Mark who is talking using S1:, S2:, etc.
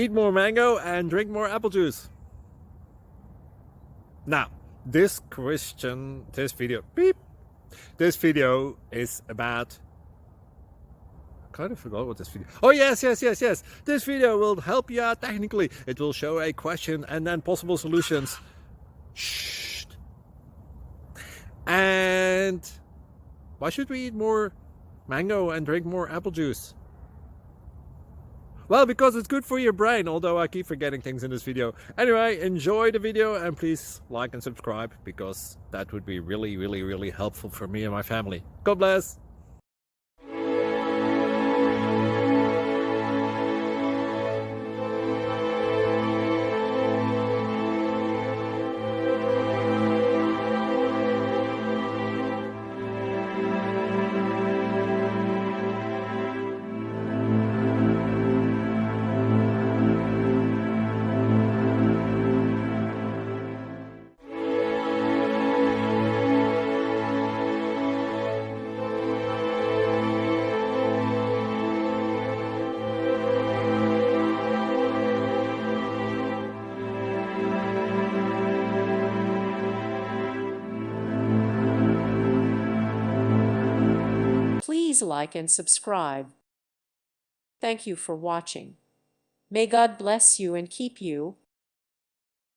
S1: Eat more mango and drink more apple juice. Now, this video is about, I kind of forgot what this video. Oh yes. This video will help you out technically. It will show a question and then possible solutions. Shh. And why should we eat more mango and drink more apple juice? Well, because it's good for your brain, although I keep forgetting things in this video. Anyway, enjoy the video and please like and subscribe, because that would be really helpful for me and my family. God bless!
S2: Please like and subscribe. Thank you for watching. May God bless you and keep you.